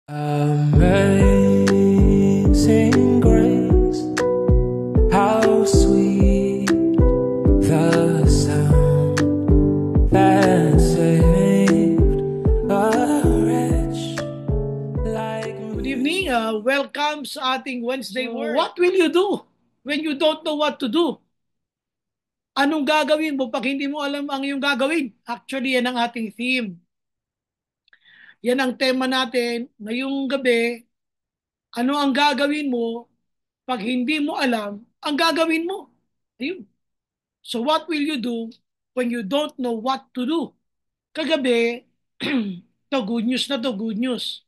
Amazing grace, how sweet the sound that saved a wretch like Good me. evening. Welcome sa ating Wednesday Word. What will you do when you don't know what to do? Anong gagawin mo pag hindi mo alam ang iyong gagawin? Actually, yan ang ating theme. Yan ang tema natin ngayong gabi. Ano ang gagawin mo pag hindi mo alam ang gagawin mo? Ayun. So what will you do when you don't know what to do? Kagabi, to good news na to, good news.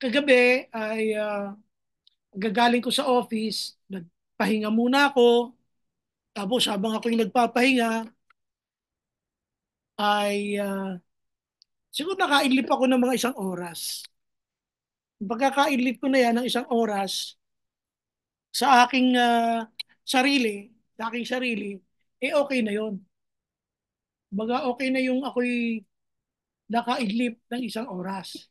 Kagabi ay gagaling ko sa office, nagpahinga muna ako. Tapos habang ako yung nagpapahinga, ay siguro nakaidlip ako ng mga isang oras. Pagkakaidlip ko na yan ng isang oras sa aking sarili, eh okay na yon. Baga okay na yung ako'y nakaidlip ng isang oras.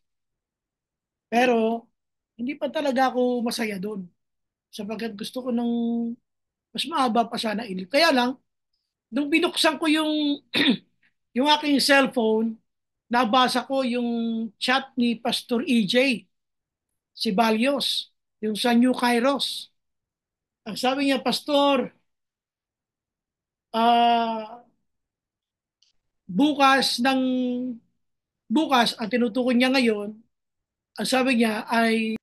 Pero hindi pa talaga ako masaya doon. Sapagkat gusto ko ng mas mahaba pa sana idlip. Kaya lang, nung binuksan ko yung yung aking cellphone, nabasa ko yung chat ni Pastor EJ Sibalios, yung sa New Kairos. Ang sabi niya, Pastor, ah, bukas ng bukas, ang tinutukoy niya ngayon, ang sabi niya ay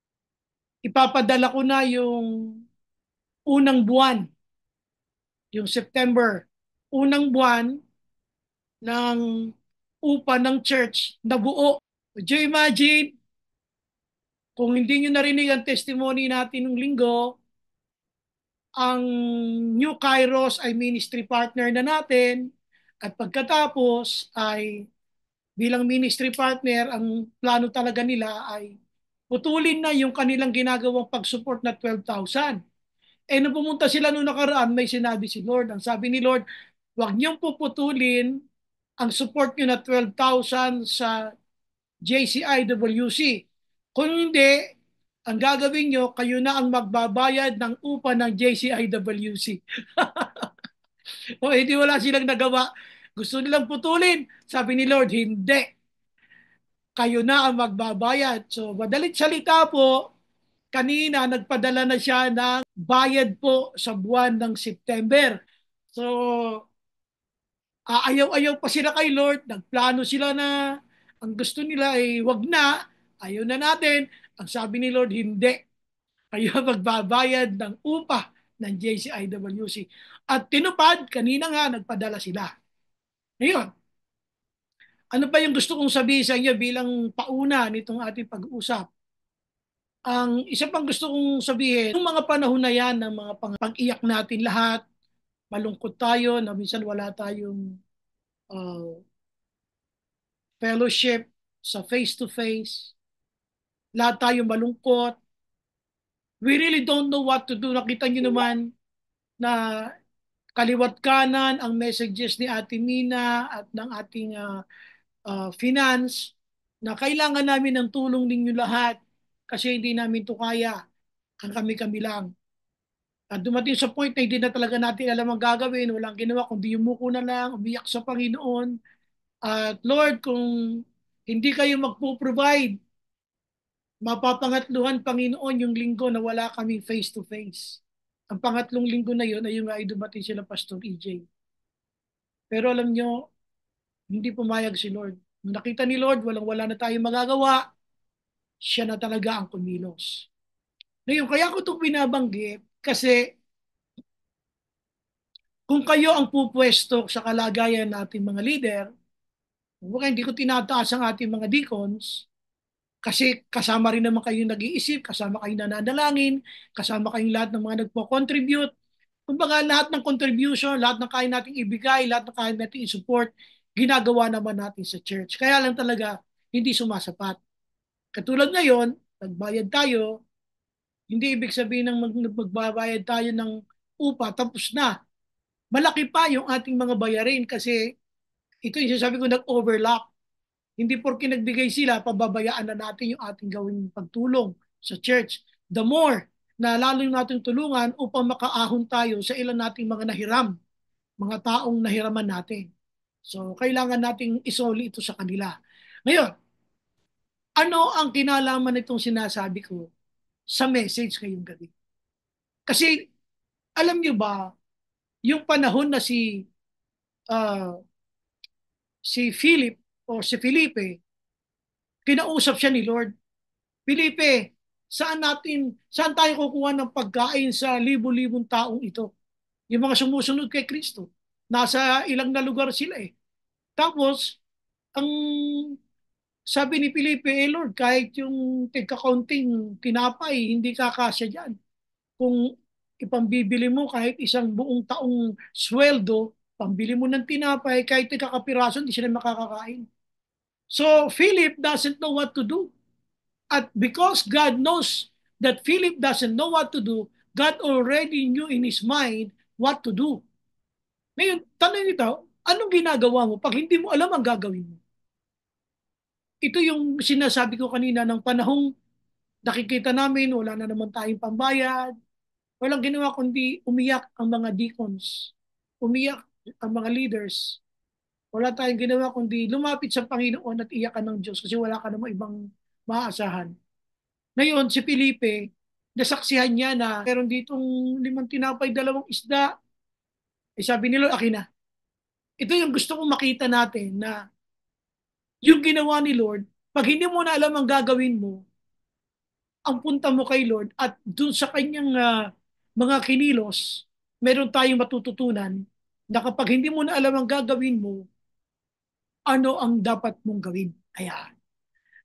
ipapadala ko na yung unang buwan, yung September, unang buwan ng upa ng church na buo. Would you imagine, kung hindi nyo narinig ang testimony natin ng linggo, ang New Kairos ay ministry partner na natin at pagkatapos ay bilang ministry partner, ang plano talaga nila ay putulin na yung kanilang ginagawang pag-support na 12,000. Eh nung pumunta sila nung nakaraan, may sinabi si Lord. Ang sabi ni Lord, huwag niyong puputulin ang support niyo na 12,000 sa JCIWC. Kung hindi, ang gagawin nyo, kayo na ang magbabayad ng upa ng JCIWC. O hindi wala silang nagawa. Gusto nilang putulin. Sabi ni Lord, hindi. Kayo na ang magbabayad. So, madalit salita po, kanina nagpadala na siya ng bayad po sa buwan ng September. So, ayaw-ayaw pa sila kay Lord. Nagplano sila na ang gusto nila ay wag na, ayaw na natin. Ang sabi ni Lord, hindi. Kayo magbabayad ng upa ng JCIWC. At tinupad, kanina nga nagpadala sila. Ngayon, ano pa yung gusto kong sabihin sa inyo bilang pauna nitong ating pag-uusap? Ang isa pang gusto kong sabihin, yung mga panahon na yan ng mga pag-iyak natin lahat, malungkot tayo na minsan wala tayong uh, fellowship sa face-to-face, lahat tayo malungkot, we really don't know what to do. Nakita nyo naman na kaliwat kanan ang messages ni Ate Mina at ng ating finance na kailangan namin ng tulong ninyo lahat kasi hindi namin to kaya. Ang kami-kami lang. At dumating sa point na hindi na talaga natin alam ang gagawin, walang ginawa kundi yumuko na lang, umiyak sa Panginoon. At Lord, kung hindi kayo magpo-provide, mapapangatluhan, Panginoon, yung linggo na wala kaming face-to-face. Ang pangatlong linggo na yun ay yung ay dumating sila Pastor EJ. Pero alam nyo, hindi pumayag si Lord. Nung nakita ni Lord, walang-wala na tayong magagawa, siya na talaga ang kumilos. Ngayon, kaya ko itong binabanggit kasi kung kayo ang pupwesto sa kalagayan nating mga leader, hindi ko tinataas ang ating mga deacons, kasi kasama rin naman kayong nag-iisip, kasama kayong nananalangin, kasama kayong lahat ng mga nagpo-contribute. Kumbaga lahat ng contribution, lahat ng kaya nating ibigay, lahat ng kaya nating i-support, ginagawa naman natin sa church. Kaya lang talaga, hindi sumasapat. Katulad ngayon, nagbayad tayo, hindi ibig sabihin ng magbabayad tayo ng upa, tapos na. Malaki pa yung ating mga bayarin kasi ito yung sasabi ko nag-overlap. Hindi porke nagbigay sila, pababayaan na natin yung ating gawing pagtulong sa church. The more na lalo natin tulungan upang makaahon tayo sa ilan nating mga nahiram, mga taong nahiraman natin. So, kailangan nating isoli ito sa kanila. Ngayon, ano ang kinalaman nitong sinasabi ko sa message ngayong gabi? Kasi, alam niyo ba, yung panahon na uh, si Philip o si Felipe, kinausap siya ni Lord. Felipe, saan tayo kukuha ng pagkain sa libu-libong taong ito? Yung mga sumusunod kay Kristo. Nasa ilang na lugar sila eh. Tapos, ang sabi ni Felipe, Lord, kahit yung tigkakaunting tinapay, hindi kakasya dyan. Kung ipambibili mo kahit isang buong taong sweldo, pambili mo ng tinapay, kahit tigkakapiraso, hindi sila makakakain. So, Philip doesn't know what to do. At because God knows that Philip doesn't know what to do, God already knew in his mind what to do. Ngayon, tanong nito, anong ginagawa mo pag hindi mo alam ang gagawin mo? Ito yung sinasabi ko kanina ng panahong nakikita namin, wala na naman tayong pambayad. Walang ginawa kundi umiyak ang mga deacons. Umiyak ang mga leaders. Wala tayong ginawa kundi lumapit sa Panginoon at iyakan ng Diyos kasi wala ka namang ibang maaasahan. Ngayon, si Felipe, nasaksihan niya na meron ditong 5 tinapay, 2 isda. Eh sabi ni Lord, akin na. Ito yung gusto kong makita natin na yung ginawa ni Lord, pag hindi mo na alam ang gagawin mo, ang punta mo kay Lord at dun sa kanyang mga kinilos, meron tayong matututunan na kapag hindi mo na alam ang gagawin mo, ano ang dapat mong gawin. Ayan.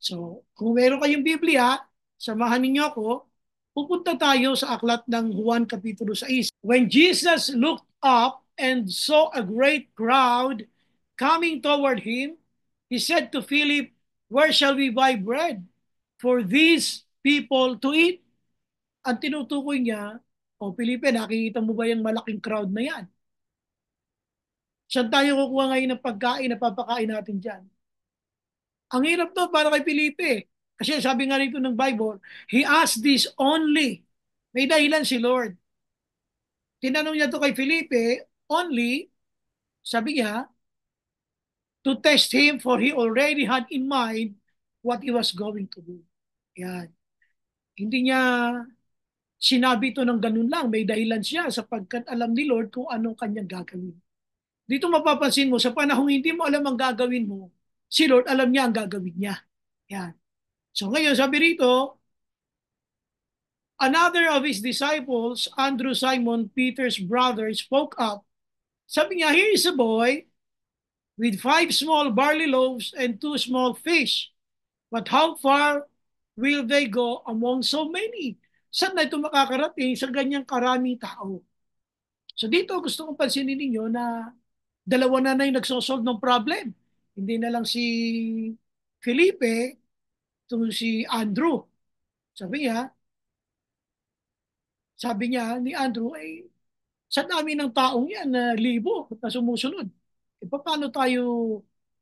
So, kung meron kayong Biblia, samahan ninyo ako, pupunta tayo sa aklat ng Juan Kapitulo 6. When Jesus looked up and saw a great crowd coming toward him, he said to Philip, where shall we buy bread for these people to eat? Ang tinutukoy niya, o Felipe, nakikita mo ba yung malaking crowd na yan? Saan tayo kukuha ngayon ng pagkain na papakain natin dyan? Ang hirap to para kay Felipe. Kasi sabi nga rito ng Bible, he asked this only. May dahilan si Lord. Tinanong niya to kay Felipe only, sabi niya, to test him for he already had in mind what he was going to do. Yan. Hindi niya sinabi ito ng ganun lang. May dahilan siya sapagkat alam ni Lord kung anong kanyang gagawin. Dito mapapansin mo, sa panahong hindi mo alam ang gagawin mo, si Lord alam niya ang gagawin niya. Yan. So ngayon, sabi rito, another of his disciples, Andrew, Simon Peter's brother, spoke up. Sabi niya, here is a boy with 5 small barley loaves and 2 small fish. But how far will they go among so many? Saan na ito makakarating sa ganyang karaming tao? So dito gusto kong pansinin ninyo na dalawa na yung nagsosolve ng problem. Hindi na lang si Felipe, itong si Andrew. Sabi niya, ni Andrew, ay sa dami ng taong yan na libo na sumusunod. E paano tayo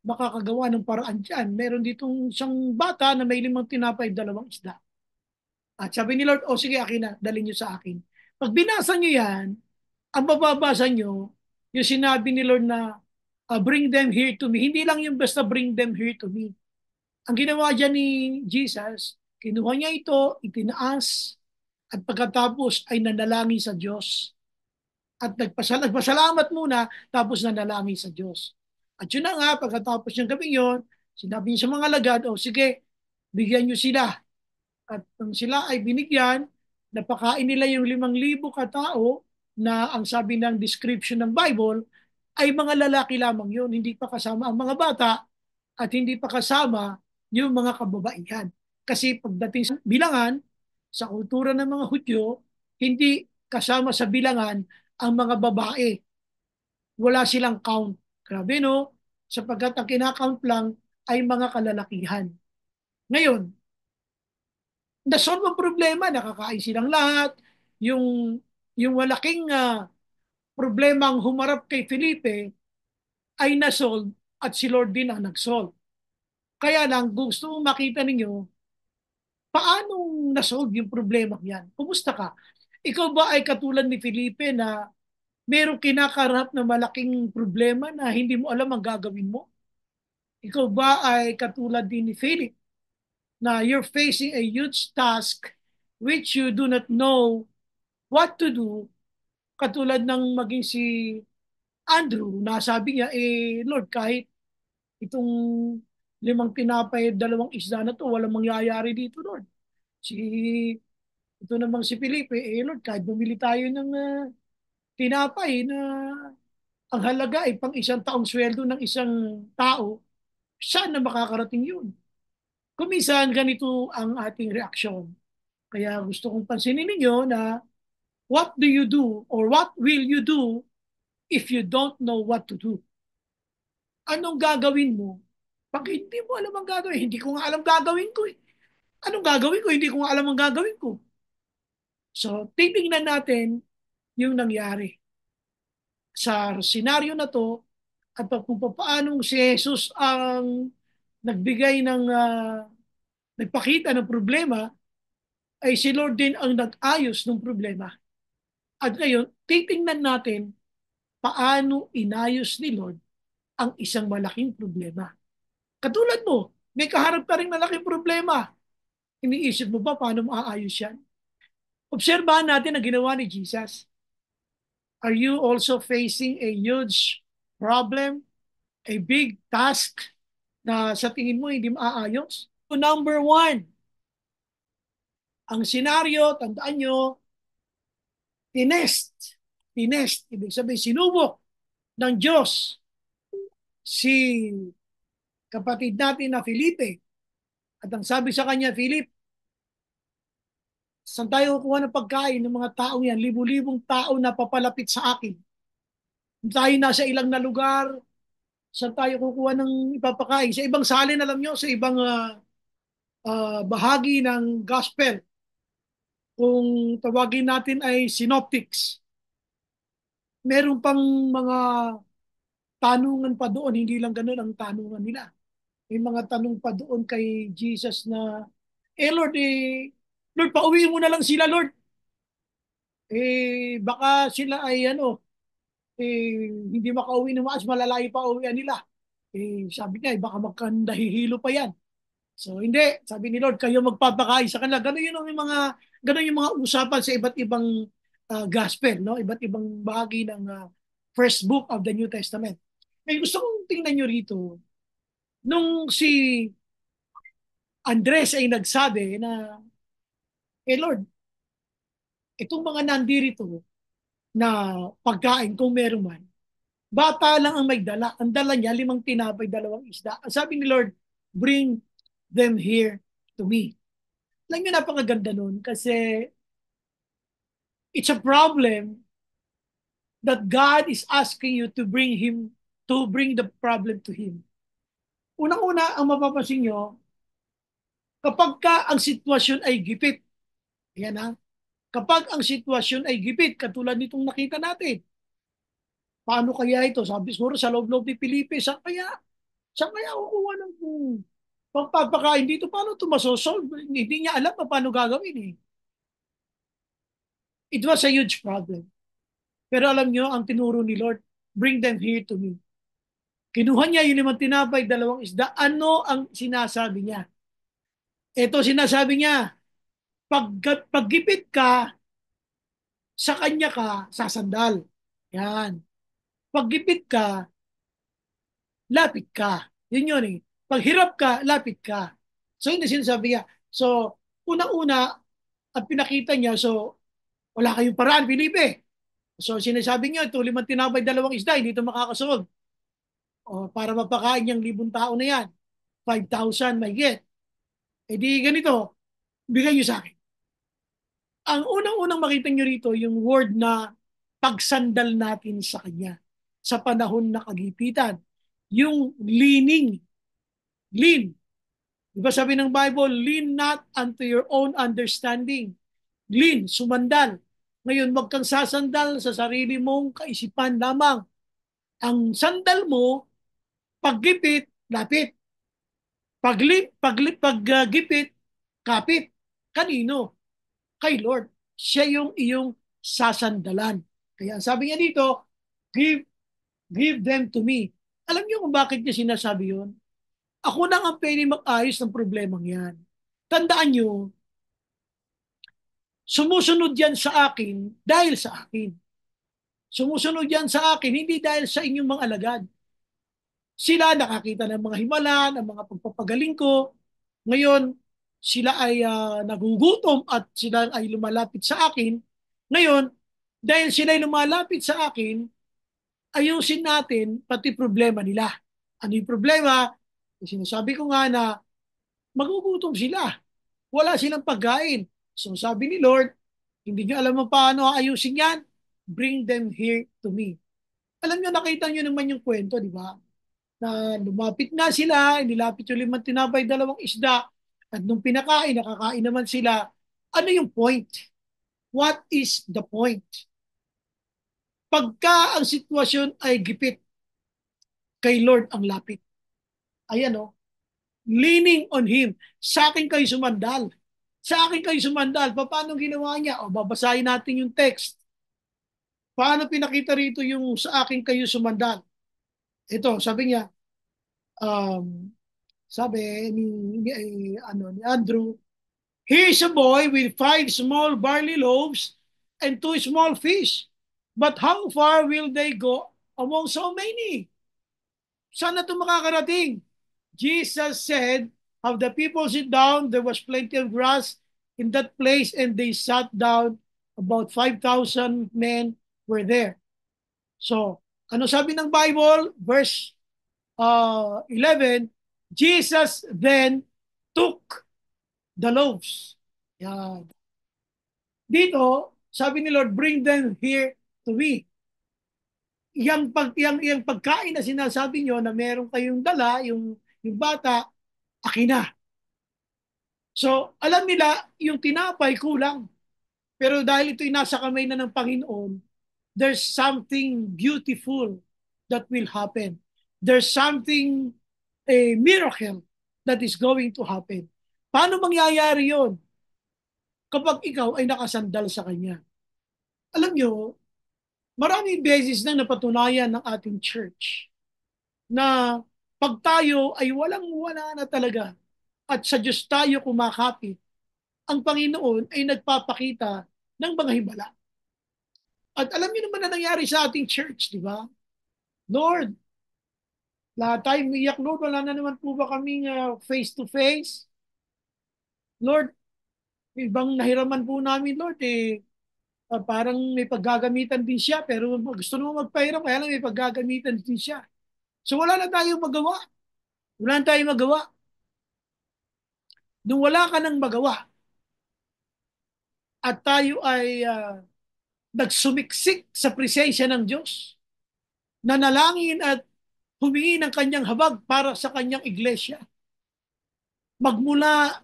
makakagawa ng paraan dyan? Meron ditong isang bata na may 5 tinapay, 2 isda. At sabi ni Lord, sige, akin na, dalhin niyo sa akin. Pag binasa niyo yan, ang mababasa niyo, yung sinabi ni Lord na, bring them here to me. Hindi lang yung basta bring them here to me. Ang ginawa dyan ni Jesus, kinuha niya ito, itinaas, at pagkatapos ay nanalangin sa Diyos. At nagpasalamat muna, tapos nanalangin sa Diyos. At yun na nga, pagkatapos ng gabi yon, sinabi niya sa mga alagad, sige, bigyan niyo sila. At nung sila ay binigyan, napakain nila yung 5,000 katao na ang sabi ng description ng Bible ay mga lalaki lamang yun. Hindi pa kasama ang mga bata at hindi pa kasama yung mga kababaihan. Kasi pagdating sa bilangan, sa kultura ng mga Hudyo, hindi kasama sa bilangan ang mga babae. Wala silang count. Grabe no? Sapagkat ang kinakount lang ay mga kalalakihan. Ngayon, nasolve ang problema, nakakain silang lahat. Yung malaking problemang humarap kay Felipe ay nasolve at si Lord din ang nagsolve. Kaya lang, gusto mong makita ninyo, paano nasolve yung problema yan? Kumusta ka? Ikaw ba ay katulad ni Felipe na merong kinakarap na malaking problema na hindi mo alam ang gagawin mo? Ikaw ba ay katulad din ni Philip na you're facing a huge task which you do not know what to do, katulad ng maging si Andrew na sabi niya, Lord, kahit itong 5 tinapay at 2 isda na to, walang mangyayari dito, Lord. Si, ito namang si Felipe, Lord, kahit bumili tayo ng tinapay na ang halaga ay pang 1 taong sweldo ng isang tao, saan na makakarating yun? Kuminsan, ganito ang ating reaksyon. Kaya gusto kong pansinin ninyo na what do you do or what will you do if you don't know what to do? Anong gagawin mo? Pag hindi mo alam ang gagawin, hindi ko nga alam gagawin ko eh. Anong gagawin ko? Hindi ko nga alam ang gagawin ko. So, titingnan natin yung nangyari sa senaryo na to at kung paano si Jesus ang nagbigay ng nagpakita ng problema, ay si Lord din ang nag-ayos ng problema. At ngayon, titingnan natin paano inayos ni Lord ang isang malaking problema. Katulad mo, may kaharap ka rin malaking problema. Iniisip mo ba paano maaayos yan? Obserbahan natin ang ginawa ni Jesus. Are you also facing a huge problem, a big task na sa tingin mo hindi maaayos? So number one, ang senaryo, tandaan nyo, tinest. Tinest, ibig sabihin sinubok ng Diyos si kapatid natin na Felipe. At ang sabi sa kanya, Philip, saan tayo kukuha ng pagkain ng mga taong yan? Libu-libong tao na papalapit sa akin. Tayo nasa ilang na lugar, saan tayo kukuha ng ipapakain? Sa ibang salin, alam nyo, sa ibang bahagi ng gospel, kung tawagin natin ay synoptics, meron pang mga tanungan pa doon, hindi lang ganun ang tanungan nila. May mga tanong pa doon kay Jesus na, Lord, Lord, pauwiin mo na lang sila, Lord. Baka sila ay hindi makauwi ng maas, malalayo pa uwian nila. Sabi niya, baka magkandahihilo pa yan. So hindi, sabi ni Lord, kayo magpapakain sa kanila. Ganun yung mga usapan sa iba't ibang gospel, no? Iba't ibang bahagi ng first book of the New Testament. Ngayon gusto kong tingnan nyo rito, nung si Andres ay nagsabi na, Lord, itong mga nandirito na pagkain kung meron man, bata lang ang may dala. Ang dala niya, 5 tinapay, 2 isda. Ang sabi ni Lord, bring them here to me. Alam niyo, napakaganda nun kasi it's a problem that God is asking you to bring the problem to Him. Unang-una, ang mapapansin nyo, kapag ka ang sitwasyon ay gipit, yan ha, kapag ang sitwasyon ay gipit, katulad nitong nakita natin, paano kaya ito? Sabi siguro sa loob-loob ni Felipe, saan kaya kukuha ng pagpapakain dito? Paano ito masosolve? Hindi niya alam paano gagawin eh. It was a huge problem. Pero alam niyo, ang tinuro ni Lord, bring them here to me. Kinuha niya yung 5 tinapay, 2 isda. Ano ang sinasabi niya? Ito sinasabi niya, paggipit ka, sa kanya ka sasandal. Yan. Paggipit ka, lapit ka. Yun yun eh. Paghirap ka, lapit ka. So yun na sinasabi niya. So, unang-una, at pinakita niya, so, wala kayong paraan, Felipe. So, sinasabi niya, ito 5 tinapay, 2 isda, hindi ito makakasunod. O, para mapakain niyang 1,000 tao na yan. 5,000 may get. E di ganito, bigay niyo sa akin. Ang unang-unang makita niyo rito, yung word na pagsandal natin sa Kanya sa panahon na kagipitan. Yung leaning, lean. Diba sabi ng Bible, lean not unto your own understanding. Lean, sumandal. Ngayon, wag kang sasandal sa sarili mong kaisipan lamang. Ang sandal mo, paggipit, lapit. Gipit, kapit. Kanino? Kay Lord. Siya yung iyong sasandalan. Kaya sabi niya dito, give, give them to me. Alam niyo kung bakit niya sinasabi yun? Ako lang ang pwede mag-ayos ng problemang yan. Tandaan niyo, sumusunod yan sa akin dahil sa akin. Sumusunod yan sa akin, hindi dahil sa inyong mga alagad. Sila nakakita ng mga himala, ng mga pagpapagaling ko. Ngayon, sila ay nagugutom at sila ay lumalapit sa akin. Ngayon, dahil sila ay lumalapit sa akin, ayusin natin pati problema nila. Ano yung problema? Sinasabi ko nga na magugutom sila. Wala silang pagkain. So sabi ni Lord, hindi nyo alam paano ayusin yan? Bring them here to me. Alam nyo, nakita nyo naman yung kwento, di ba? Na lumapit nga sila, nilapit yung 5 tinapay, 2 isda, at nung pinakain, nakakain naman sila. Ano yung point? What is the point? Pagka ang sitwasyon ay gipit, kay Lord ang lapit. Ayan o, leaning on Him. Sa akin kayo sumandal. Sa akin kayo sumandal. Paano ginawa niya? O, babasahin natin yung text. Paano pinakita rito yung sa akin kayo sumandal? Ito, sabi niya, um, sabi ni Andrew, here's a boy with 5 small barley loaves and 2 small fish. But how far will they go among so many? Saan na ito makakarating? Jesus said, have the people sit down. There was plenty of grass in that place and they sat down. About 5,000 men were there. So, ano sabi ng Bible? Verse 11, Jesus then took the loaves. Yan. Dito, sabi ni Lord, bring them here to me. Yung pagkain na sinasabi nyo na meron kayong dala, yung bata, akin na. So, alam nila, yung tinapay kulang. Pero dahil ito'y nasa kamay na ng Panginoon, there's something beautiful that will happen. There's something, a miracle that is going to happen. Paano mangyayari yon? Kapag ikaw ay nakasandal sa Kanya. Alam nyo, maraming beses nang napatunayan ng ating church na pag tayo ay walang-wala na talaga at sa Diyos tayo kumakapit, ang Panginoon ay nagpapakita ng mga himala. At alam niyo naman na nangyari sa ating church, di ba? Lord, lahat tayo umiyak, Lord, wala na naman po ba kaming face-to-face? Lord, ibang nahiraman po namin, Lord, parang may paggagamitan din siya, pero gusto naman magpahiram, kaya lang may paggagamitan din siya. So wala na tayong magawa. Wala na tayong magawa. Nung wala ka nang magawa, at tayo ay nagsumiksik sa presensya ng Diyos, nanalangin at humingi ng kanyang habag para sa kanyang iglesia. Magmula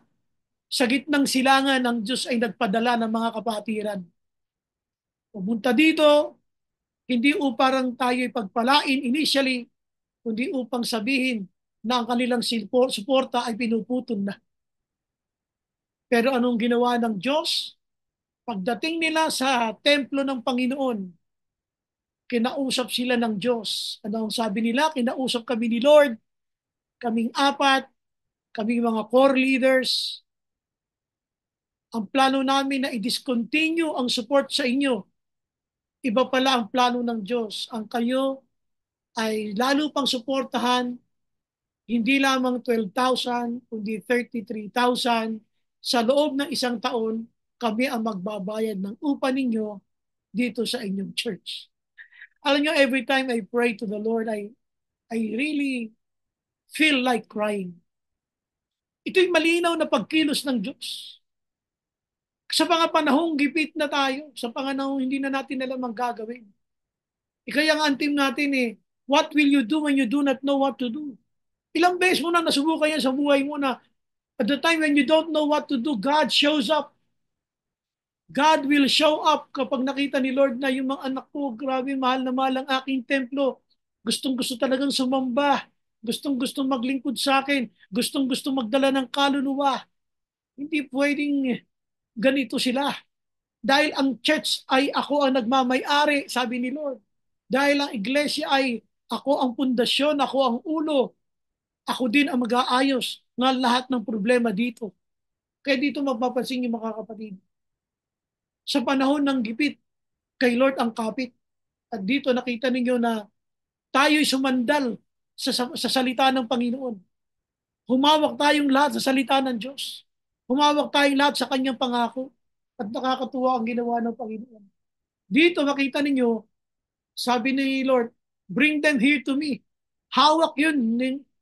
sa gitnang silangan ng Diyos ay nagpadala ng mga kapatiran. Pumunta dito, hindi upang tayo pagpalain initially, kundi upang sabihin na ang kanilang suporta ay pinuputol na. Pero anong ginawa ng Diyos? Pagdating nila sa templo ng Panginoon, kinausap sila ng Diyos. Ano ang sabi nila? Kinausap kami ni Lord, kaming apat, kaming mga core leaders. Ang plano namin na i-discontinue ang support sa inyo. Iba pala ang plano ng Diyos. Ang kayo ay lalo pang suportahan, hindi lamang 12,000, kundi 33,000. Sa loob ng 1 taon, kami ang magbabayad ng upa ninyo dito sa inyong church. Alam nyo, every time I pray to the Lord, I really feel like crying. Ito'y malinaw na pagkilos ng Diyos. Sa mga panahong gipit na tayo, sa panahong hindi na natin alam ang gagawin. Kaya ang antim natin what will you do when you do not know what to do? Ilang beses mo na nasubukan yan sa buhay mo na at the time when you don't know what to do, God shows up. God will show up kapag nakita ni Lord na yung mga anak ko, grabe, mahal na mahal ang aking templo. Gustong-gusto talagang sumamba. gustong-gustong maglingkod sa akin, gustong-gustong magdala ng kaluluwa. Hindi pwedeng ganito sila. Dahil ang church ay ako ang nagmamay-ari, sabi ni Lord. Dahil ang iglesia ay ako ang pundasyon, ako ang ulo. Ako din ang mag-aayos ng lahat ng problema dito. Kaya dito mapapansin niyo mga kapatid. Sa panahon ng gipit, kay Lord ang kapit. At dito nakita ninyo na tayo'y sumandal sa salita ng Panginoon. Humawak tayong lahat sa salita ng Diyos. Humawak tayong lahat sa kanyang pangako. At nakakatuwa ang ginawa ng Panginoon. Dito makita ninyo, sabi ni Lord, bring them here to me. Hawak yun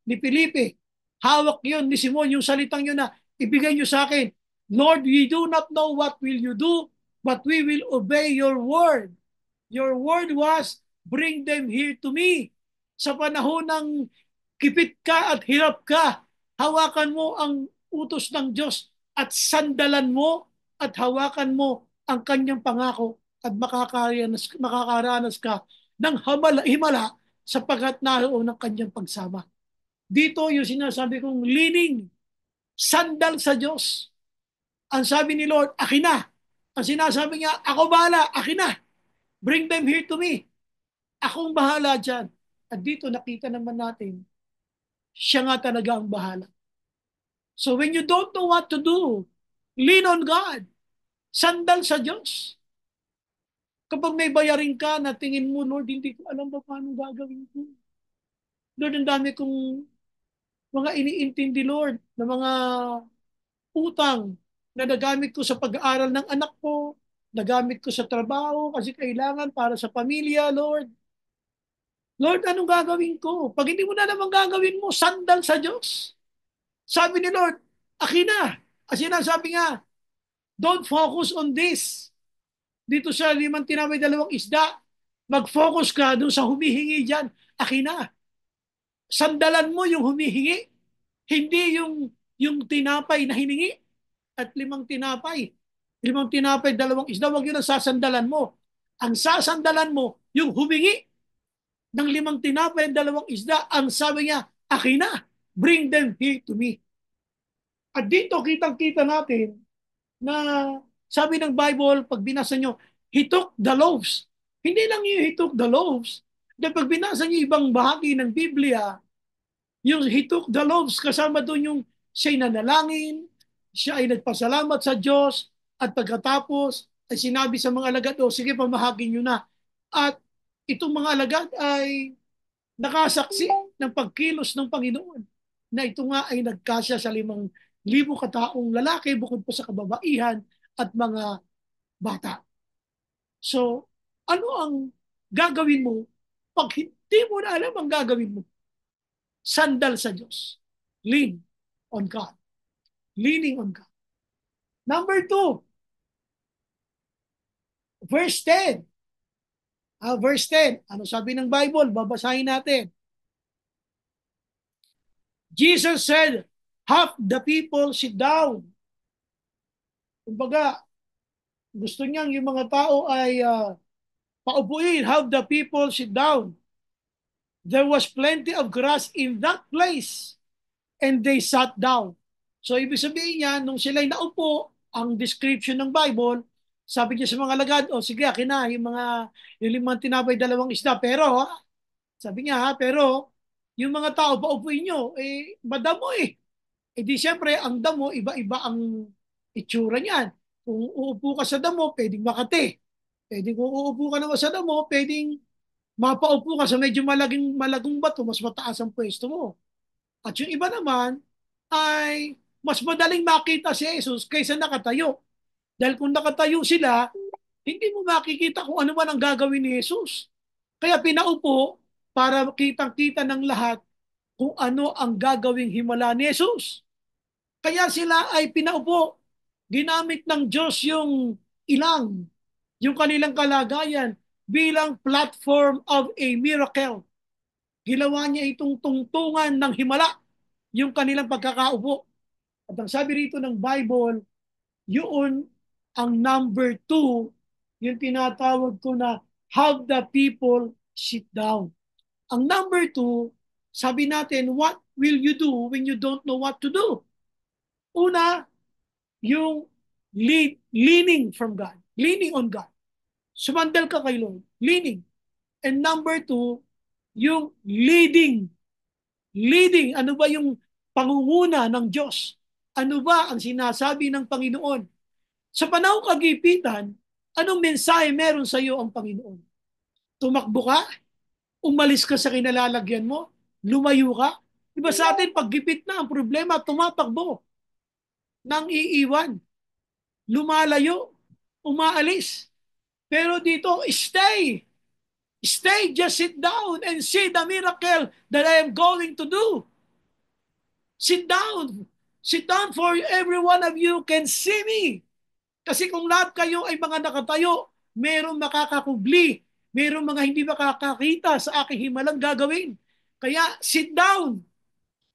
ni Felipe. Hawak yun ni Simon, yung salitang yun na ibigay nyo sa akin. Lord, we do not know what will you do, but we will obey your word. Your word was, bring them here to me. Sa panahon ng kipit ka at hirap ka, hawakan mo ang utos ng Diyos at sandalan mo at hawakan mo ang kanyang pangako at makakaranas ka ng himala sapagkat naroon ang kanyang pagsama. Dito yung sinasabi kong leaning, sandal sa Diyos. Ang sabi ni Lord, akin na. Ang sinasabi niya, ako bahala, akin na. Bring them here to me. Akong bahala dyan. At dito nakita naman natin, siya nga talaga ang bahala. So when you don't know what to do, lean on God. Sandal sa Diyos. Kapag may bayarin ka na tingin mo, Lord, hindi ko alam ba paano gagawin ko. Lord, ang dami kong mga iniintindi, Lord, na mga utang na nagamit ko sa pag-aaral ng anak ko, nagamit ko sa trabaho kasi kailangan para sa pamilya, Lord. Lord, anong gagawin ko? Pag hindi mo na naman gagawin mo, sandal sa Diyos. Sabi ni Lord, akin na. Kasi sinasabi nga, don't focus on this. Dito sa 5 tinapay 2 isda, mag-focus ka doon sa humihingi dyan. Akin na. Sandalan mo yung humihingi, hindi yung tinapay na hiningi. At 5 tinapay. 5 tinapay, 2 isda, wag yun ang sasandalan mo. Ang sasandalan mo, yung humingi ng 5 tinapay at 2 isda, ang sabi niya, akin na, bring them here to me. At dito, kitang-kita natin na sabi ng Bible, pag binasa nyo, he took the loaves. Hindi lang yung he took the loaves. Dahil pag binasa nyo ibang bahagi ng Biblia, yung he took the loaves, kasama doon yung siya'y nanalangin, siya ay nagpasalamat sa Diyos, at pagkatapos ay sinabi sa mga alagad, o sige, pamahagin nyo na. At itong mga alagad ay nakasaksi ng pagkilos ng Panginoon na ito nga ay nagkasya sa 5,000 kataong lalaki bukod pa sa kababaihan at mga bata. So, ano ang gagawin mo pag hindi mo na alam ang gagawin mo? Sandal sa Diyos. Lean on God. Leaning on God. Number 2, verse 10. Verse 10. Ano sabi ng Bible? Babasahin natin. Jesus said, have the people sit down. Kumbaga, gusto niyang yung mga tao ay paupuin. Have the people sit down. There was plenty of grass in that place and they sat down. So, ibig sabihin niya, nung sila'y naupo, ang description ng Bible, sabi niya sa mga alagad, sige, akin na, yung 5 tinapay 2 isda. Pero, sabi niya, pero, yung mga tao, paupuin nyo, madamo eh. Di siyempre, ang damo, iba-iba ang itsura niyan. Kung uupo ka sa damo, pwedeng makati. Kung uupo ka naman sa damo, pwedeng mapaupo ka sa medyo malagong bato, mas mataas ang pwesto mo. At yung iba naman, ay mas madaling makita si Jesus kaysa nakatayo. Dahil kung nakatayo sila, hindi mo makikita kung ano man ang gagawin ni Jesus. Kaya pinaupo para kitang-kita ng lahat kung ano ang gagawing himala ni Jesus. Kaya sila ay pinaupo. Ginamit ng Diyos yung ilang, yung kanilang kalagayan bilang platform of a miracle. Ginawa niya itong tungtungan ng himala, yung kanilang pagkakaupo. At ang sabi rito ng Bible, yun ang number 2, yung tinatawag ko na have the people sit down. Ang number 2, Sabi natin, what will you do when you don't know what to do? Una, yung leaning from God. Leaning on God. Sumandal ka kay Lord. Leaning. And number two, yung leading. Leading. Ano ba yung pangunguna ng Diyos? Ano ba ang sinasabi ng Panginoon? Sa panahong kagipitan, anong mensahe meron sa iyo ang Panginoon? Tumakbo ka? Umalis ka sa kinalalagyan mo? Lumayo ka? Diba sa atin, paggipit na ang problema, tumatakbo, nang iiwan, lumalayo, umaalis. Pero dito, stay. Stay, just sit down and see the miracle that I am going to do. Sit down. Sit down for every one of you can see me. Kasi kung lahat kayo ay mga nakatayo, mayroong makakakubli, mayroong mga hindi makakakita sa aking himalang gagawin. Kaya sit down.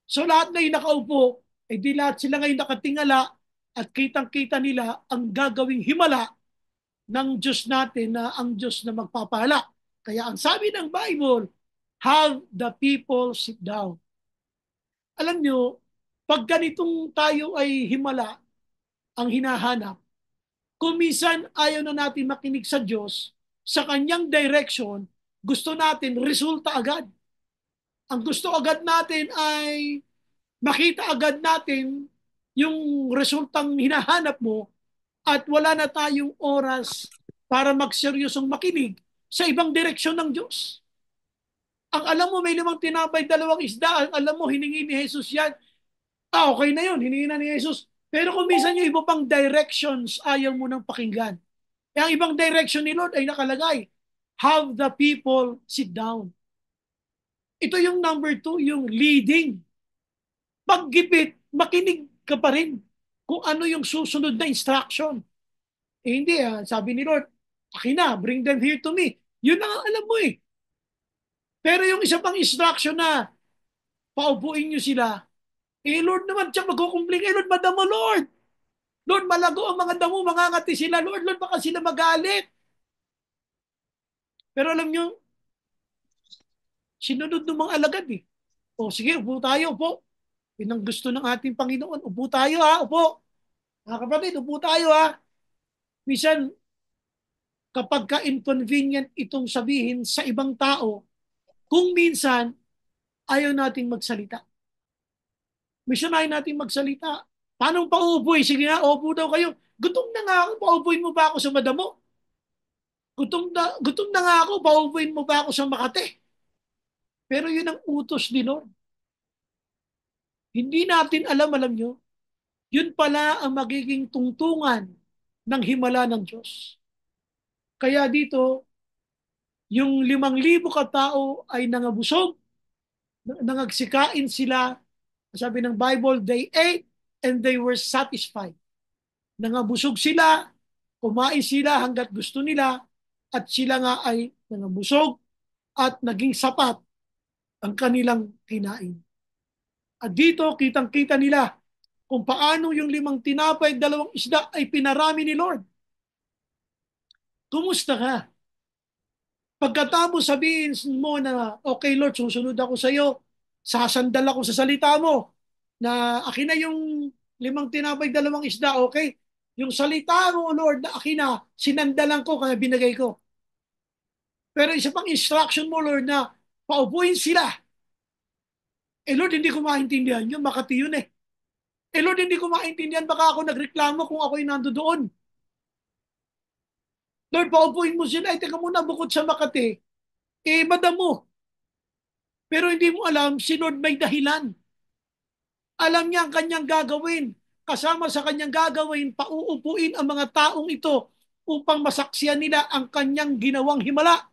So lahat na yung nakaupo, eh di lahat sila ngayon nakatingala at kitang-kita nila ang gagawing himala ng Diyos natin na ang Diyos na magpapala. Kaya ang sabi ng Bible, have the people sit down. Alam nyo, pag ganitong tayo ay himala ang hinahanap, kung minsan ayaw na natin makinig sa Diyos, sa kanyang direction, gusto natin resulta agad. Ang gusto agad natin ay makita agad natin yung resultang hinahanap mo at wala na tayong oras para magseryosong makinig sa ibang direksyon ng Diyos. Ang alam mo, may 5 tinapay, 2 isda. Ang alam mo, hiningi ni Jesus yan. Okay na yun, hiningi na ni Jesus. Pero kung minsan yung iba pang directions, ayaw mo nang pakinggan. Ang ibang direction ni Lord ay nakalagay, have the people sit down. Ito yung number 2, yung leading. Paggipit, makinig ka pa rin kung ano yung susunod na instruction. Hindi, sabi ni Lord, akin na, bring them here to me. Yun ang alam mo eh. Pero yung isa pang instruction na, paupuin nyo sila, Lord naman siya magkukumpling, Lord, madamo, Lord. Lord, malago ang mga damo, mangangati sila. Lord, baka sila magalit. Pero alam nyo, sinunod ng mga alagad eh. O sige, upo tayo, upo. Yun ang gusto ng ating Panginoon. Upo tayo ha, upo. Mga kapatid, upo tayo ha. Minsan, kapag ka-inconvenient itong sabihin sa ibang tao, kung minsan, ayaw nating magsalita. Minsan ayaw nating magsalita. Paano pauupoy? Sige nga, upo daw kayo. Gutom na nga ako, paupuin mo ba ako sa madamo? Gutom na nga ako, paupuin mo ba ako sa Makati? Pero yun ang utos ni Lord. Hindi natin alam nyo, yun pala ang magiging tungtungan ng himala ng Diyos. Kaya dito, yung 5,000 katao ay nangabusog, nangagsikain sila. Sabi ng Bible, they ate and they were satisfied. Nangabusog sila, kumain sila hanggat gusto nila, at sila nga ay nangabusog at naging sapat ang kanilang kinain. At dito, kitang-kita nila kung paano yung 5 tinapay at 2 isda ay pinarami ni Lord. Kumusta ka? Pagkatapos sabihin mo na, okay Lord, susunod ako sa iyo, sasandal ako sa salita mo, na akin na yung 5 tinapay, 2 isda, okay? Yung salita mo, Lord, na akin na, sinandalan ko, kaya binigay ko. Pero isa pang instruction mo, Lord, na paupuin sila. Lord, hindi ko maintindihan yun, Makati yun eh. Lord, hindi ko maintindihan, baka ako nagreklamo kung ako'y nando doon. Lord, paupuin mo sila. Teka muna, bukod sa Makati, madamo. Pero hindi mo alam, si Lord may dahilan. Alam niya ang kanyang gagawin. Kasama sa kanyang gagawin, pauupuin ang mga taong ito upang masaksiyan nila ang kanyang ginawang himala.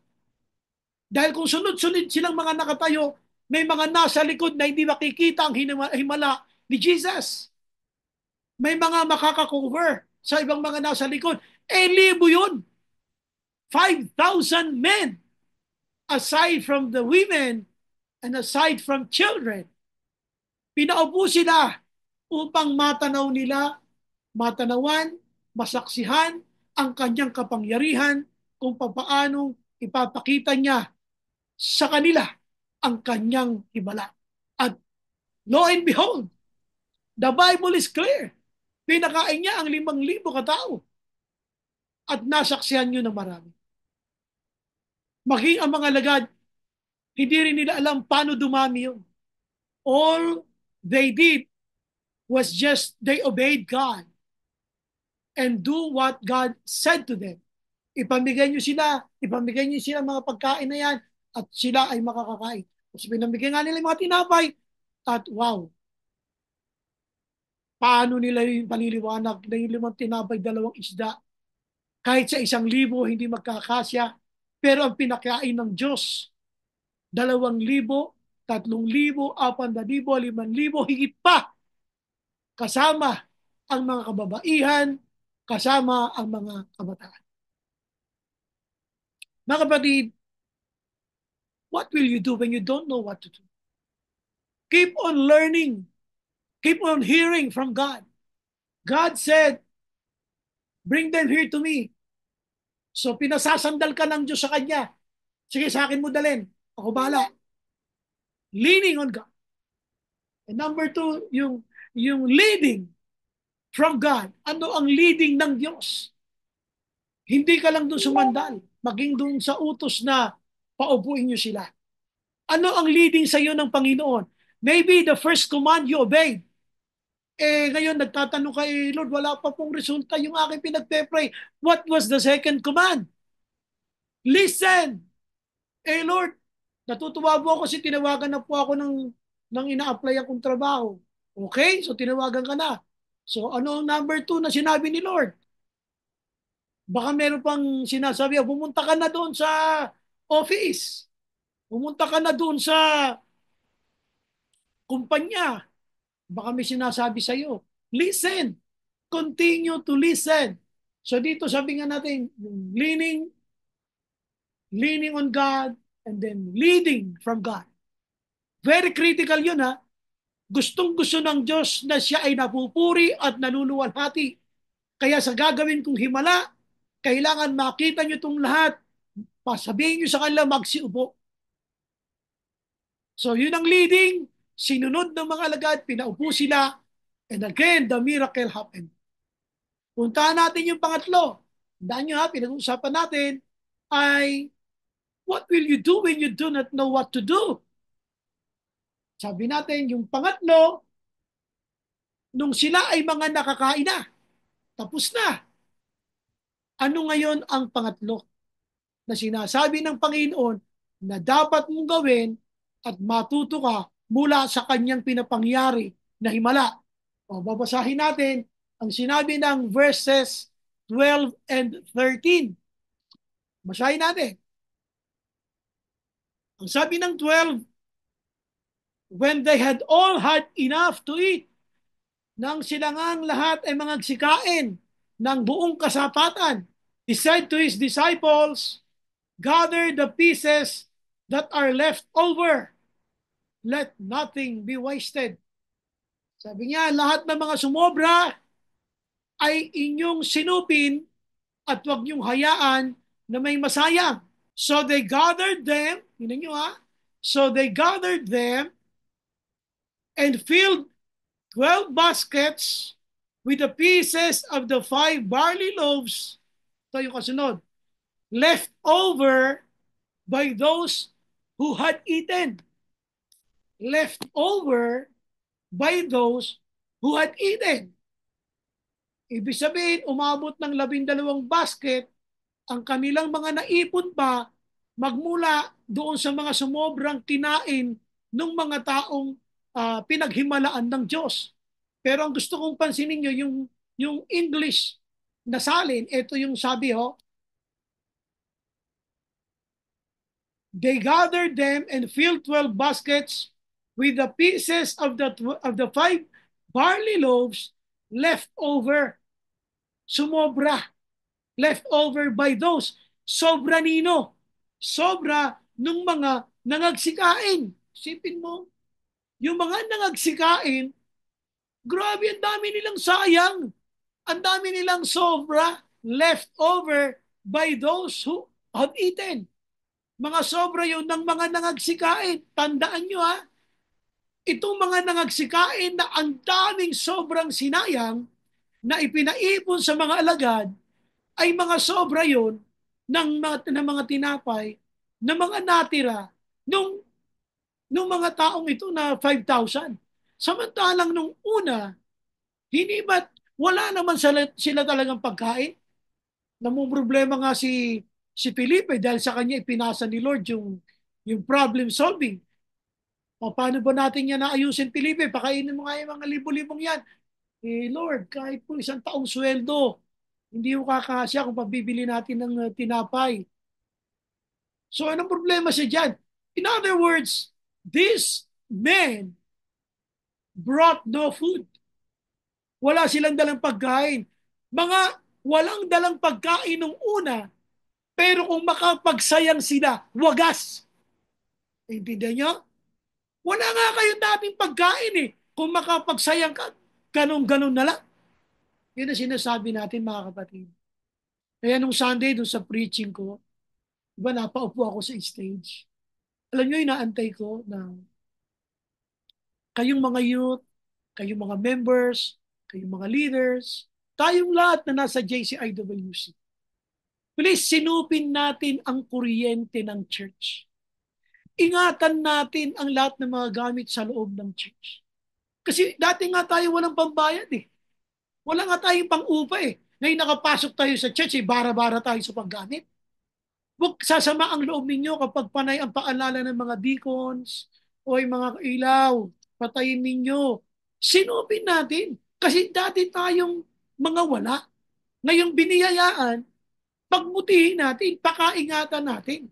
Dahil kung sunod-sunod silang mga nakatayo, may mga nasa likod na hindi makikita ang himala ni Jesus. May mga makaka-cover sa ibang mga nasa likod. Libo yun. 5,000 men aside from the women and aside from children. Pinaupo sila upang matanawan, masaksihan ang kanyang kapangyarihan kung paano ipapakita niya sa kanila ang kanyang himala. Lo and behold, the Bible is clear. Pinakain niya ang 5,000 katao at nasaksihan nyo ng marami. Maging ang mga lagad, hindi rin nila alam paano dumami yun. All they did was just they obeyed God and do what God said to them. Ipamigay nyo sila mga pagkain na yan at sila ay makakakain. Tapos pinamigay nga nila yung mga tinapay at wow, paano nila yung paliliwanag na yung 5 tinapay, 2 isda. Kahit sa 1,000, hindi magkakasya. Pero ang pinakain ng Diyos, 2,000, 3,000, 4,000, 5,000, higit pa. Kasama ang mga kababaihan, kasama ang mga kabataan. Mga kapatid, what will you do when you don't know what to do? Keep on learning. Keep on hearing from God. God said, bring them here to me. So pinasasandal ka ng Diyos sa Kanya. Sige, sa akin mo dalhin. Ako bahala. Leaning on God. And number 2, yung leading from God. Ano ang leading ng Diyos? Hindi ka lang doon sumandal. Maging doon sa utos na paupuin niyo sila. Ano ang leading sa iyo ng Panginoon? Maybe the first command you obeyed. Ngayon nagtatanong kay Lord, wala pa pong resulta yung aking pinagpe-pray. What was the second command? Listen! Lord, natutuwa po ako kasi tinawagan na po ako ng ina-apply akong trabaho. Okay? So tinawagan ka na. So ano ang number 2 na sinabi ni Lord? Baka meron pang sinasabi, pumunta ka na doon sa office. Pumunta ka na doon sa kumpanya. Baka may sinasabi sa iyo. Listen. Continue to listen. So dito sabi nga natin, leaning on God and then leading from God. Very critical yun ha. Gustong-gusto ng Diyos na siya ay napupuri at naluluwalhati. Kaya sa gagawin kong himala, kailangan makita nyo itong lahat. Pasabihin nyo sa kanila, magsiupo. So yun ang leading. Sinunod ng mga alagad, pinaupo sila. And again, the miracle happened. Puntahan natin yung pangatlo. Tandaan nyo ha, pinag-uusapan natin ay what will you do when you do not know what to do? Sabi natin, yung pangatlo, nung sila ay mga nakakain na, tapos na. Ano ngayon ang pangatlo na sinasabi ng Panginoon na dapat mong gawin at matuto ka mula sa kanyang pinapangyari na himala? O, babasahin natin ang sinabi ng verses 12 and 13. Basahin natin. Ang sabi ng 12, when they had all had enough to eat, nang sila ngang lahat ay mga sikain ng buong kasapatan, he said to his disciples, gather the pieces that are left over. Let nothing be wasted. Sabi niya, lahat ng mga sumobra ay inyong sinupin at huwag niyong hayaan na may masayang. So they gathered them, yun nyo ha, so they gathered them and filled 12 baskets with the pieces of the 5 barley loaves. Ito yung kasunod. Left over by those who had eaten. Left over by those who had eaten. Ibig sabihin, umabot ng 12 basket ang kanilang mga naipon pa magmula doon sa mga sumobrang kinain ng mga taong pinaghimalaan ng Diyos. Pero ang gusto kong pansinin nyo, yung English na salin, ito yung sabi they gathered them and filled 12 baskets with the pieces of the 5 barley loaves left over. Sumobra. Left over by those. Sobra nino. Sobra nung mga nangagsikain. Sipin mo, yung mga nangagsikain, grabe, ang dami nilang sayang. Ang dami nilang sobra left over by those who have eaten. Mga sobra yun ng mga nangagsikain. Tandaan nyo ha, Itong mga nangagsikain na ang daming sobrang sinayang na ipinaipon sa mga alagad ay mga sobra yon ng mga tinapay na mga natira nung, nung mga taong ito na 5,000. Samantalang nung una, hindi ba't wala naman sila talagang pagkain? Namumroblema nga si Felipe dahil sa kanya ipinasa ni Lord yung problem solving. O, paano ba natin yan naayusin, Felipe? Pakainin mo nga yung mga libo-libong yan. Eh, Lord, kahit po isang taong sweldo, hindi mo kakasya kung pabibili natin ng tinapay. So, anong problema siya dyan? In other words, these men brought no food. Wala silang dalang pagkain. Mga walang dalang pagkain nung una, pero kung makapagsayang sila, wagas. Intindihan nyo? Wala nga kayong dating pagkain eh. Kung makapagsayang ka, ganun-ganun na lang. Yun ang sinasabi natin, mga kapatid. Kaya nung Sunday, doon sa preaching ko, diba, napaupo ako sa stage. Alam nyo, inaantay ko na kayong mga youth, kayong mga members, kayong mga leaders, tayong lahat na nasa JCIWC. Please, sinupin natin ang kuryente ng church. Ingatan natin ang lahat ng mga gamit sa loob ng church. Kasi dati nga tayo walang pambayad eh. Wala nga tayong pang-upa eh. Ngayon nakapasok tayo sa church, eh, bara-bara tayo sa paggamit. Huwag sasama ang loob ninyo kapag panay ang paalala ng mga deacons o yung mga ilaw. Patayin ninyo. Sinupin natin. Kasi dati tayong mga wala. Ngayong biniyayaan, pagbutihin natin, pakaingatan natin.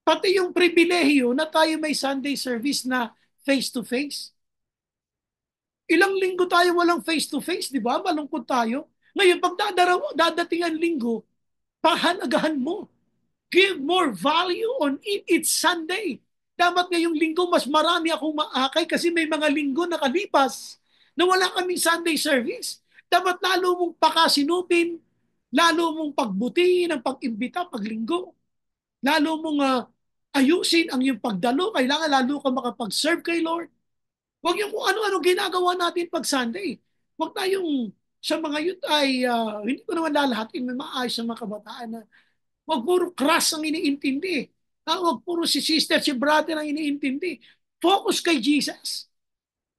Pati yung pribilehiyo na tayo may Sunday service na face-to-face. Ilang linggo tayo walang face-to-face, di ba? Malungkot tayo. Ngayon, pag dadating ang linggo, pahanagahan mo. Give more value on it. It's Sunday. Dapat ngayong linggo, mas marami akong maakay kasi may mga linggo nakalipas na wala kaming Sunday service. Dapat lalo mong pakasinupin, lalo mong pagbutihin ang pag-imbita paglinggo. Lalo mong ayusin ang iyong pagdalo. Kailangan lalo ka makapag-serve kay Lord. Huwag yung kung ano-ano ginagawa natin pag Sunday. Huwag tayong sa mga youth ay hindi ko naman lalahatin, may maayos sa mga kabataan na huwag puro crush ang iniintindi. Huwag puro si sister, si brother ang iniintindi. Focus kay Jesus.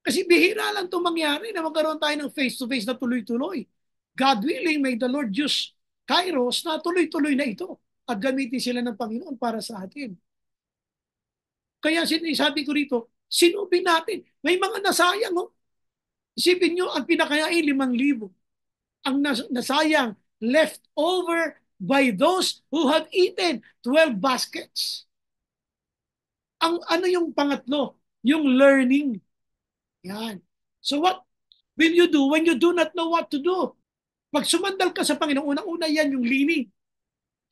Kasi bihira lang itong mangyari na magkaroon tayo ng face-to-face na tuloy-tuloy. God willing, may the Lord use Kairos na tuloy-tuloy na ito at gamitin sila ng Panginoon para sa atin. Kaya sinasabi ko rito, sinupin natin. May mga nasayang. Oh. Isipin nyo, ang pinakayain 5,000. Ang nasayang, left over by those who have eaten 12 baskets. Ang ano yung pangatlo? Yung learning. Yan. So what will you do when you do not know what to do? Pag sumandal ka sa Panginoon, unang-una yan yung leaning.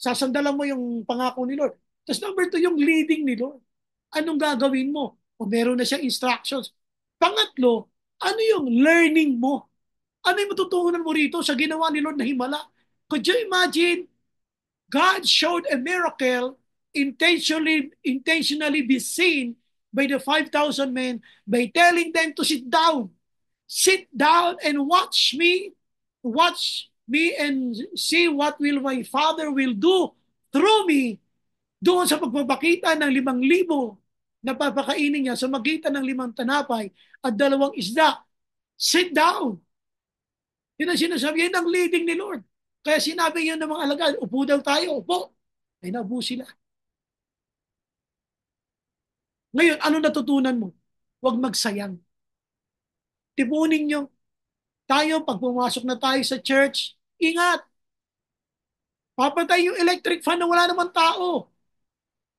Sasandalan mo yung pangako ni Lord. Tapos number 2, yung leading ni Lord. Anong gagawin mo? O meron na siyang instructions. Pangatlo, ano yung learning mo? Ano yung matutunan mo rito sa ginawa ni Lord na himala? Could you imagine God showed a miracle intentionally be seen by the 5,000 men by telling them to sit down. Sit down and watch me. Watch me and see what will my Father will do through me. Doon sa pagpapakita ng 5,000 na papakainin niya sa magitan ng 5 tanapay at 2 isda. Sit down. Yun ang sinasabi, yun ang leading ni Lord. Kaya sinabi yun ng mga alagad, upo daw tayo, upo. Ay naupo sila. Ngayon, ano natutunan mo? Huwag magsayang. Tipunin nyo. Tayo, pag pumasok na tayo sa church, ingat. Papatay yung electric fan na wala namang tao.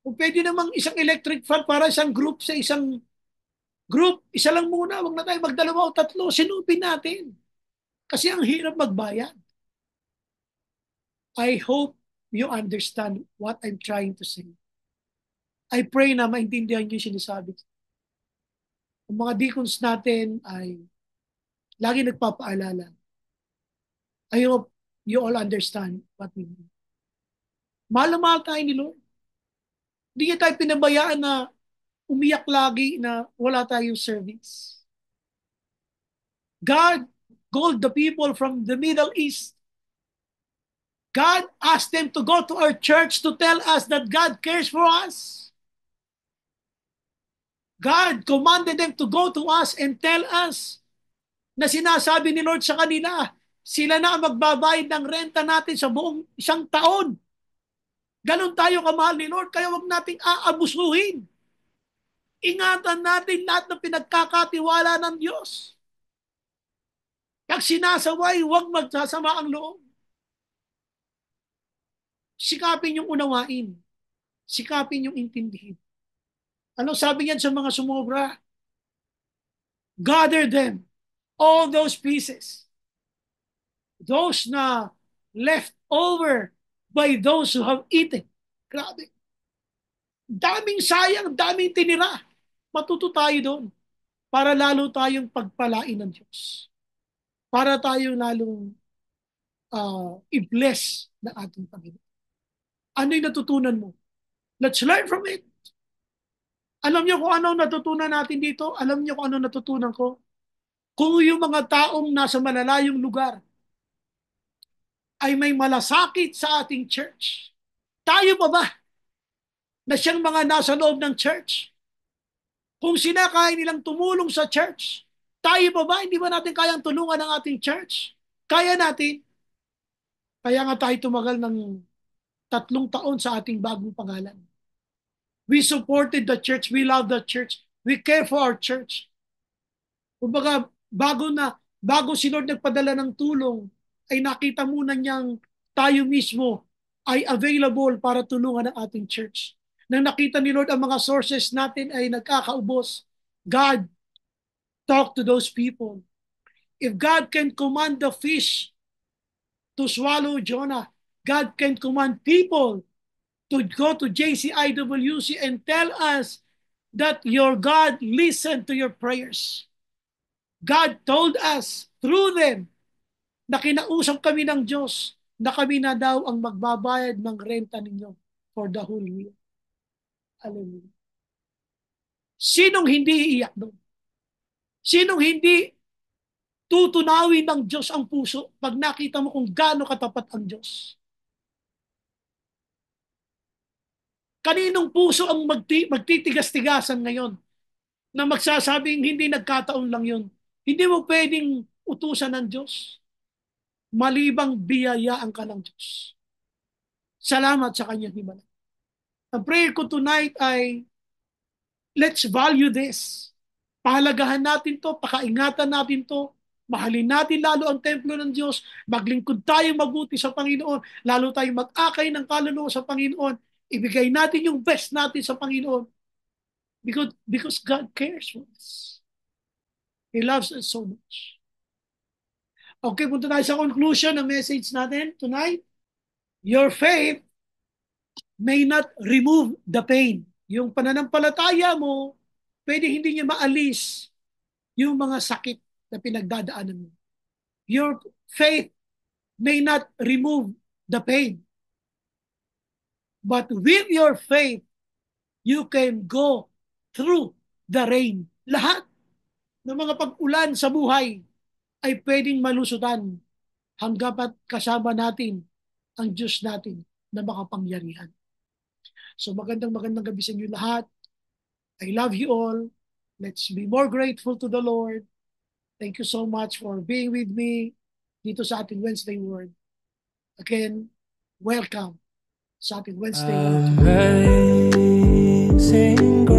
Kung pwede namang isang electric fan para isang group sa isang group, isa lang muna, wag na tayo magdalawa o tatlo, sinupin natin. Kasi ang hirap magbayad. I hope you understand what I'm trying to say. I pray na maintindihan niyo yung sinasabi. Ang mga deacons natin ay lagi nagpapaalala. I hope you all understand what we mean. Mahal na mahal tayo ni Lord. Hindi niya tayo pinabayaan na umiyak lagi na wala tayong service. God called the people from the Middle East. God asked them to go to our church to tell us that God cares for us. God commanded them to go to us and tell us na sinasabi ni Lord sa kanila, sila na ang magbabayad ng renta natin sa buong isang taon. Ganon tayo kamahal ni Lord, kaya wag nating aabusuhin. Ingatan natin lahat ng pinagkakatiwala ng Diyos. Pag sinasaway, huwag magsasama ang loob. Sikapin yung unawain. Sikapin yung intindihin. Ano sabi niyan sa mga sumobra? Gather them, all those pieces. Those na left over by those who have eaten. Grabe. Daming sayang, daming tinira. Matuto tayo doon para lalo tayong pagpalain ng Diyos. Para tayo lalong i-bless na ating Panginoon. Ano yung natutunan mo? Let's learn from it. Alam niyo kung ano natutunan natin dito? Alam niyo kung ano natutunan ko? Kung yung mga taong nasa malalayong lugar ay may malasakit sa ating church, tayo pa ba na siyang mga nasa loob ng church? Kung sinakaya nilang tumulong sa church, tayo pa ba? Hindi ba natin kayang tulungan ang ating church? Kaya natin. Kaya nga tayo tumagal ng 3 taon sa ating bagong pangalan. We supported the church. We love the church. We care for our church. Kumbaga, bago si Lord nagpadala ng tulong, ay nakita muna niyang tayo mismo ay available para tulungan ang ating church. Nang nakita ni Lord ang mga sources natin ay nagkakaubos, God talk to those people. If God can command the fish to swallow Jonah, God can command people to go to JCIWC and tell us that your God listened to your prayers. God told us through them na kinausap kami ng Diyos na kami na daw ang magbabayad ng renta ninyo for the whole year. Hallelujah. Sinong hindi iiyak doon? Sinong hindi tutunawin ng Diyos ang puso pag nakita mo kung gaano katapat ang Diyos? Kaninong puso ang magtitigas-tigasan ngayon na magsasabing hindi nagkataon lang yun? Hindi mo pwedeng utusan ng Diyos. Malibang biyayaan ka ng Diyos. Salamat sa kanyang himala. Ang prayer ko tonight ay, let's value this. Pahalagahan natin to, pakaingatan natin to, mahalin natin lalo ang templo ng Diyos, maglingkod tayo mabuti sa Panginoon, lalo tayong mag-akay ng kaluluwa sa Panginoon, ibigay natin yung best natin sa Panginoon because God cares for us. He loves us so much. Okay, punta tayo sa conclusion ng message natin tonight. Your faith may not remove the pain. Yung pananampalataya mo, pwede hindi niya maalis yung mga sakit na pinagdadaanan mo. Your faith may not remove the pain. But with your faith, you can go through the rain. Lahat ng mga pag-ulan sa buhay ay pwedeng malusutan hangga't kasama natin ang Diyos natin na makapangyarihan. So magandang gabi sa inyo lahat. I love you all. Let's be more grateful to the Lord. Thank you so much for being with me dito sa ating Wednesday Word. Again, welcome sa ating Wednesday Word. Amazing